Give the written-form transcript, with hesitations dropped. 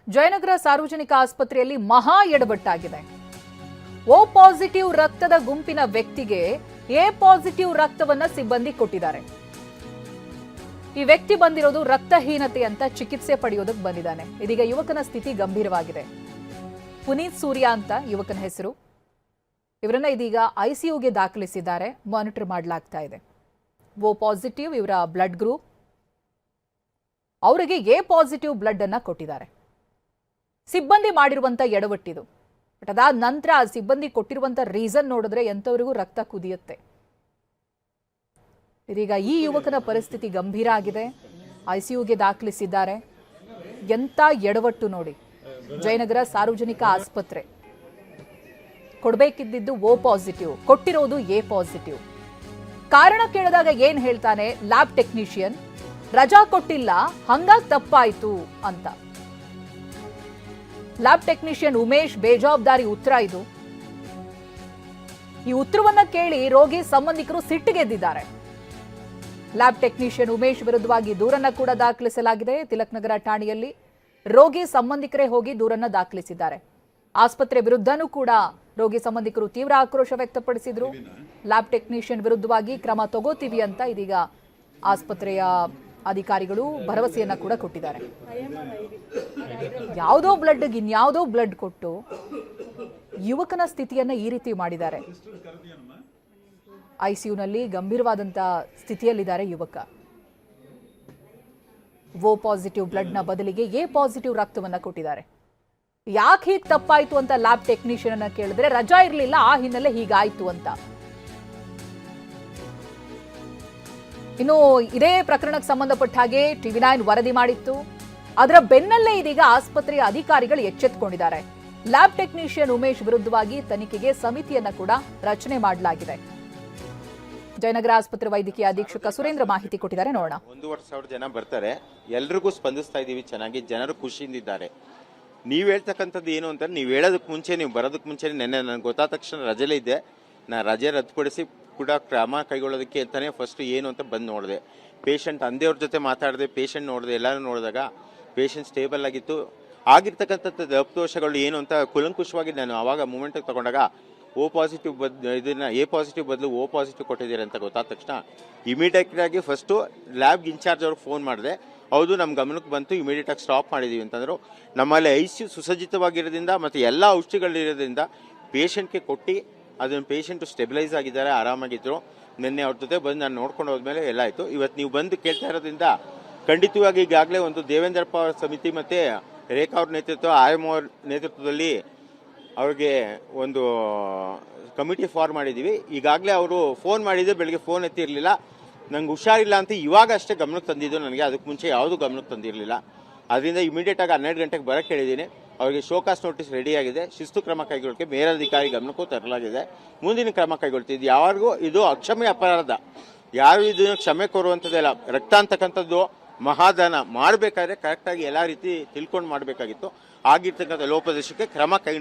ಜಯನಗರ ಸಾರ್ವಜನಿಕ ಆಸ್ಪತ್ರೆಯಲ್ಲಿ ಮಹಾ ಎಡವಟ್ಟಾಗಿದೆ. ಓ ಪಾಸಿಟಿವ್ ರಕ್ತದ ಗುಂಪಿನ ವ್ಯಕ್ತಿಗೆ ಎ ಪಾಸಿಟಿವ್ ರಕ್ತವನ್ನ ಸಿಬ್ಬಂದಿ ಕೊಟ್ಟಿದ್ದಾರೆ. ಈ ವ್ಯಕ್ತಿ ಬಂದಿರೋದು ರಕ್ತಹೀನತೆ ಅಂತ ಚಿಕಿತ್ಸೆ ಪಡೆಯೋದಕ್ಕೆ ಬಂದಿದ್ದಾನೆ. ಇದೀಗ ಯುವಕನ ಸ್ಥಿತಿ ಗಂಭೀರವಾಗಿದೆ. ಪುನೀತ್ ಸೂರ್ಯ ಅಂತ ಯುವಕನ ಹೆಸರು. ಇವರನ್ನ ಇದೀಗ ಐಸಿಯುಗೆ ದಾಖಲಿಸಿದ್ದಾರೆ. ಮಾನಿಟರ್ ಮಾಡಲಾಗ್ತಾ ಇದೆ. ಓ ಪಾಸಿಟಿವ್ ಇವರ ಬ್ಲಡ್ ಗ್ರೂಪ್. ಅವರಿಗೆ ಎ ಪಾಸಿಟಿವ್ ಬ್ಲಡ್ ಅನ್ನ ಕೊಟ್ಟಿದ್ದಾರೆ. ಸಿಬ್ಬಂದಿ ಮಾಡಿರುವಂತ ಎಡವಟ್ಟಿದು. ಬಟ್ ಅದಾದ ನಂತರ ಆ ಸಿಬ್ಬಂದಿ ಕೊಟ್ಟಿರುವಂತ ರೀಸನ್ ನೋಡಿದ್ರೆ ಎಂತವರಿಗೂ ರಕ್ತ ಕುದಿಯುತ್ತೆ. ಇದೀಗ ಈ ಯುವಕನ ಪರಿಸ್ಥಿತಿ ಗಂಭೀರ ಆಗಿದೆ. ಐಸಿಯುಗೆ ದಾಖಲಿಸಿದ್ದಾರೆ. ಎಂತ ಎಡವಟ್ಟು ನೋಡಿ. ಜಯನಗರ ಸಾರ್ವಜನಿಕ ಆಸ್ಪತ್ರೆ ಕೊಡಬೇಕಿದ್ದು ಓ ಪಾಸಿಟಿವ್, ಕೊಟ್ಟಿರೋದು ಎ ಪಾಸಿಟಿವ್. ಕಾರಣ ಕೇಳಿದಾಗ ಏನ್ ಹೇಳ್ತಾನೆ ಲ್ಯಾಬ್ ಟೆಕ್ನಿಷಿಯನ್, ರಜಾ ಕೊಟ್ಟಿಲ್ಲ ಹಂಗಾಗಿ ತಪ್ಪಾಯ್ತು ಅಂತ. ಲ್ಯಾಬ್ ಟೆಕ್ನಿಷಿಯನ್ ಉಮೇಶ್ ಬೇಜವಾಬ್ದಾರಿ ಉತ್ತರ ಇದು. ಈ ಉತ್ತರವನ್ನ ಕೇಳಿ ರೋಗಿ ಸಂಬಂಧಿಕರು ಸಿಟ್ಟಿಗೆದ್ದಿದ್ದಾರೆ. ಲ್ಯಾಬ್ ಟೆಕ್ನಿಷಿಯನ್ ಉಮೇಶ್ ವಿರುದ್ಧವಾಗಿ ದೂರನ್ನ ಕೂಡ ದಾಖಲಿಸಲಾಗಿದೆ. ತಿಲಕ್ ನಗರ ಠಾಣೆಯಲ್ಲಿ ರೋಗಿ ಸಂಬಂಧಿಕರೇ ಹೋಗಿ ದೂರನ್ನ ದಾಖಲಿಸಿದ್ದಾರೆ. ಆಸ್ಪತ್ರೆ ವಿರುದ್ಧನೂ ಕೂಡ ರೋಗಿ ಸಂಬಂಧಿಕರು ತೀವ್ರ ಆಕ್ರೋಶ ವ್ಯಕ್ತಪಡಿಸಿದ್ರು. ಲ್ಯಾಬ್ ಟೆಕ್ನಿಷಿಯನ್ ವಿರುದ್ಧವಾಗಿ ಕ್ರಮ ತಗೋತೀವಿ ಅಂತ ಇದೀಗ ಆಸ್ಪತ್ರೆಯ ಅಧಿಕಾರಿಗಳು ಭರವಸೆಯನ್ನ ಕೂಡ ಕೊಟ್ಟಿದ್ದಾರೆ. ಯಾವುದೋ ಬ್ಲಡ್ ಇನ್ಯಾವುದೋ ಬ್ಲಡ್ ಕೊಟ್ಟು ಯುವಕನ ಸ್ಥಿತಿಯನ್ನ ಈ ರೀತಿ ಮಾಡಿದ್ದಾರೆ. ಐಸಿಯುನಲ್ಲಿ ಗಂಭೀರವಾದಂತ ಸ್ಥಿತಿಯಲ್ಲಿದ್ದಾರೆ ಯುವಕ. ಓ ಪಾಸಿಟಿವ್ ಬ್ಲಡ್ನ ಬದಲಿಗೆ ಎ ಪಾಸಿಟಿವ್ ರಕ್ತವನ್ನ ಕೊಟ್ಟಿದ್ದಾರೆ. ಯಾಕೆ ಹೀಗೆ ತಪ್ಪಾಯ್ತು ಅಂತ ಲ್ಯಾಬ್ ಟೆಕ್ನಿಷಿಯನ್ ಅನ್ನ ಕೇಳಿದ್ರೆ ರಜಾ ಇರಲಿಲ್ಲ, ಆ ಹಿನ್ನೆಲೆ ಹೀಗಾಯ್ತು ಅಂತ. ಇನ್ನು ಇದೇ ಪ್ರಕರಣಕ್ಕೆ ಸಂಬಂಧಪಟ್ಟ ಹಾಗೆ ಟಿವಿ9 ವರದಿ ಮಾಡಿತ್ತು. ಅದರ ಬೆನ್ನಲ್ಲೇ ಇದೀಗ ಆಸ್ಪತ್ರೆಯ ಅಧಿಕಾರಿಗಳು ಎಚ್ಚೆತ್ತುಕೊಂಡಿದ್ದಾರೆ. ಲ್ಯಾಬ್ ಟೆಕ್ನಿಷಿಯನ್ ಉಮೇಶ್ ವಿರುದ್ಧವಾಗಿ ತನಿಖೆಗೆ ಸಮಿತಿಯನ್ನ ಕೂಡ ರಚನೆ ಮಾಡಲಾಗಿದೆ. ಜಯನಗರ ಆಸ್ಪತ್ರೆ ವೈದ್ಯಕೀಯ ಅಧೀಕ್ಷಕ ಸುರೇಂದ್ರ ಮಾಹಿತಿ ಕೊಟ್ಟಿದ್ದಾರೆ, ನೋಡೋಣ. 1,500 ಜನ ಬರ್ತಾರೆ, ಎಲ್ರಿಗೂ ಸ್ಪಂದಿಸ್ತಾ ಇದೀವಿ, ಚೆನ್ನಾಗಿ ಜನರು ಖುಷಿಯಿಂದಿದ್ದಾರೆ. ನೀವು ಹೇಳ್ತಕ್ಕಂಥದ್ದು ಏನು ಅಂತ ನೀವು ಹೇಳೋದಕ್ಕೆ ಮುಂಚೆ, ನೀವು ಬರೋದಕ್ಕೆ ಮುಂಚೆ ನೆನ್ನೆ ನನಗೆ ಗೊತ್ತಾದ ತಕ್ಷಣ ರಜೆಲೇ ಇದ್ದೆ. ನಾನು ರಜೆ ರದ್ದುಪಡಿಸಿ ಕೂಡ ಕ್ರಮ ಕೈಗೊಳ್ಳೋದಕ್ಕೆ ಅಂತಾನೆ ಫಸ್ಟ್ ಏನು ಅಂತ ಬಂದು ನೋಡಿದೆ. ಪೇಷಂಟ್ ತಂದೆಯವ್ರ ಜೊತೆ ಮಾತಾಡಿದೆ, ಪೇಷಂಟ್ ನೋಡಿದೆ. ಎಲ್ಲರೂ ನೋಡಿದಾಗ ಪೇಷಂಟ್ ಸ್ಟೇಬಲ್ ಆಗಿತ್ತು. ಆಗಿರ್ತಕ್ಕಂಥದ್ದು ದೋಷಗಳು ಏನು ಅಂತ ಕುಲಂಕುಷವಾಗಿ ನಾನು ಆವಾಗ ಮೂಮೆಂಟಿಗೆ ತಗೊಂಡಾಗ ಓ ಪಾಸಿಟಿವ್ ಇದನ್ನ ಎ ಪಾಸಿಟಿವ್ ಬದಲು ಓ ಪಾಸಿಟಿವ್ ಕೊಟ್ಟಿದ್ದೀರಿ ಅಂತ ಗೊತ್ತಾದ ತಕ್ಷಣ ಇಮಿಡಿಯೇಟ್ ಆಗಿ ಫಸ್ಟು ಲ್ಯಾಬ್ ಇನ್ಚಾರ್ಜ್ ಅವ್ರಿಗೆ ಫೋನ್ ಮಾಡಿದೆ. ಹೌದು, ನಮ್ಮ ಗಮನಕ್ಕೆ ಬಂತು, ಇಮಿಡಿಯೇಟ್ ಆಗಿ ಸ್ಟಾಪ್ ಮಾಡಿದೀವಿ ಅಂತಂದ್ರು. ನಮ್ಮಲ್ಲಿ ಐಸಿಯು ಸುಸಜ್ಜಿತವಾಗಿರೋದ್ರಿಂದ ಮತ್ತು ಎಲ್ಲ ಔಷಧಿಗಳಿರೋದ್ರಿಂದ ಪೇಷಂಟ್ಗೆ ಕೊಟ್ಟು ಅದನ್ನು ಪೇಷಂಟು ಸ್ಟೆಬಿಲೈಸ್ ಆಗಿದ್ದಾರೆ, ಆರಾಮಾಗಿದ್ರು. ನಿನ್ನೆ ಅವ್ರ ಜೊತೆ ಬಂದು ನಾನು ನೋಡ್ಕೊಂಡು ಹೋದ್ಮೇಲೆ ಎಲ್ಲ ಆಯಿತು. ಇವತ್ತು ನೀವು ಬಂದು ಕೇಳ್ತಾ ಇರೋದ್ರಿಂದ ಖಂಡಿತವಾಗಿ ಈಗಾಗಲೇ ಒಂದು ದೇವೇಂದ್ರಪ್ಪ ಅವರ ಸಮಿತಿ ಮತ್ತು ರೇಖಾ ಅವ್ರ ನೇತೃತ್ವ, ಆಯಮ್ ಅವ್ರ ನೇತೃತ್ವದಲ್ಲಿ ಅವ್ರಿಗೆ ಒಂದು ಕಮಿಟಿ ಫಾರ್ಮ್ ಮಾಡಿದ್ದೀವಿ. ಈಗಾಗಲೇ ಅವರು ಫೋನ್ ಮಾಡಿದ್ದು, ಬೆಳಗ್ಗೆ ಫೋನ್ ಎತ್ತಿರಲಿಲ್ಲ. ನಂಗೆ ಹುಷಾರಿಲ್ಲ ಅಂತ ಇವಾಗ ಅಷ್ಟೇ ಗಮನಕ್ಕೆ ತಂದಿದ್ದು, ನನಗೆ ಅದಕ್ಕೆ ಮುಂಚೆ ಯಾವುದೂ ಗಮನಕ್ಕೆ ತಂದಿರಲಿಲ್ಲ. ಅದರಿಂದ ಇಮಿಡಿಯೇಟಾಗಿ 12 ಗಂಟೆಗೆ ಬರೋಕ್ಕೆ ಹೇಳಿದ್ದೀನಿ. ಅವರಿಗೆ ಶೋಕಾಸ್ ನೋಟಿಸ್ ರೆಡಿಯಾಗಿದೆ. ಶಿಸ್ತು ಕ್ರಮ ಕೈಗೊಳ್ಳಕ್ಕೆ ಮೇಲಧಿಕಾರಿ ಗಮನಕ್ಕೂ ತರಲಾಗಿದೆ. ಮುಂದಿನ ಕ್ರಮ ಕೈಗೊಳ್ತಿದ್ದು. ಯಾರಿಗೂ ಇದು ಅಕ್ಷಮ್ಯ ಅಪರಾಧ, ಯಾರು ಇದನ್ನು ಕ್ಷಮೆ ಕೋರುವಂಥದ್ದೆಲ್ಲ. ರಕ್ತ ಅಂತಕ್ಕಂಥದ್ದು ಮಹಾದಾನ ಮಾಡಬೇಕಾದ್ರೆ ಕರೆಕ್ಟಾಗಿ ಎಲ್ಲ ರೀತಿ ತಿಳ್ಕೊಂಡು ಮಾಡಬೇಕಾಗಿತ್ತು. ಆಗಿರ್ತಕ್ಕಂಥ ಲೋಪದೋಷಕ್ಕೆ ಕ್ರಮ ಕೈ